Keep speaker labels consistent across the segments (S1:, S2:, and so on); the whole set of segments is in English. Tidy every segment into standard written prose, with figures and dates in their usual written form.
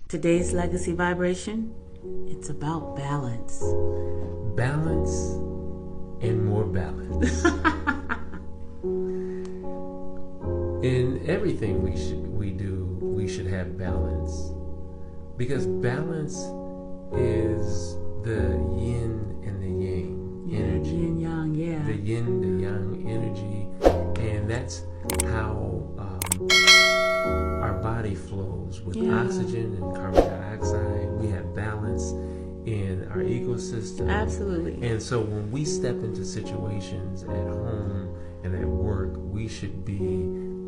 S1: Today's legacy vibration, it's about balance.
S2: Balance and more balance. In everything we do, we should have balance. Because balance is the yin and the yang energy.
S1: Yin yang, yeah.
S2: The yin, the yang energy. And that's how our body flows with oxygen and carbon dioxide. We have balance in our ecosystem.
S1: Absolutely.
S2: And so when we step into situations at home and at work, we should be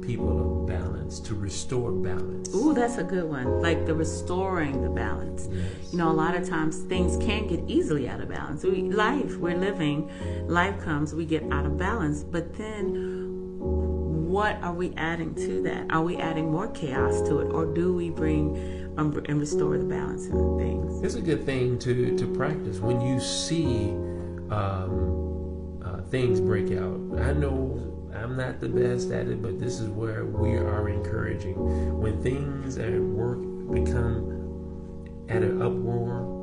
S2: people of balance, to restore balance.
S1: Ooh, that's a good one. Like the restoring the balance.
S2: Yes.
S1: You know, a lot of times things can't get easily out of balance. We're living, life comes, we get out of balance, but then what are we adding to that? Are we adding more chaos to it, or do we bring and restore the balance in things?
S2: It's a good thing to practice when you see things break out. I know I'm not the best at it, but this is where we are encouraging. When things at work become at an uproar,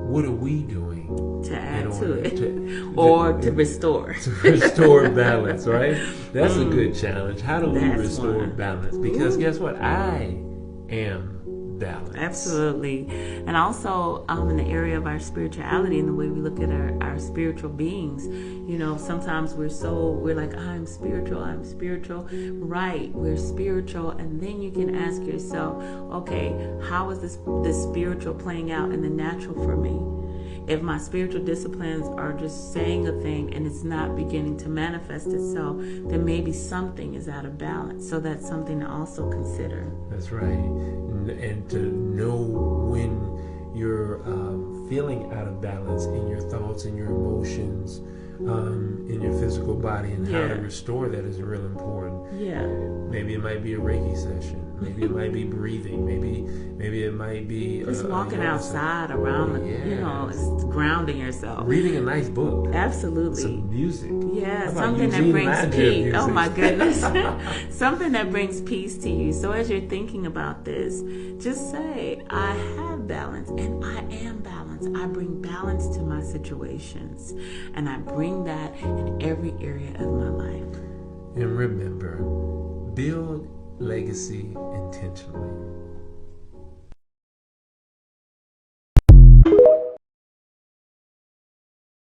S2: what are we doing
S1: to add to it, to restore?
S2: To restore balance, right? That's a good challenge. How do we restore balance? Because guess what? I am balance.
S1: Absolutely. And also in the area of our spirituality and the way we look at our spiritual beings, you know, sometimes we're like, I'm spiritual. Right, we're spiritual. And then you can ask yourself, okay, how is this spiritual playing out in the natural for me? If my spiritual disciplines are just saying a thing and it's not beginning to manifest itself, then maybe something is out of balance. So that's something to also consider.
S2: That's right. And to know when you're feeling out of balance in your thoughts and your emotions, in your physical body, and how to restore that is real important.
S1: Yeah.
S2: Maybe it might be a Reiki session. Maybe it might be breathing. Maybe it might be
S1: just walking outside around. You know, it's grounding yourself.
S2: Reading a nice book.
S1: Absolutely.
S2: Some music.
S1: Yeah, something that brings peace. Oh my goodness. Something that brings peace to you. So as you're thinking about this, just say, I have balance and I am balanced. I bring balance to my situations, and I bring that in every area of my life.
S2: And remember, build legacy intentionally.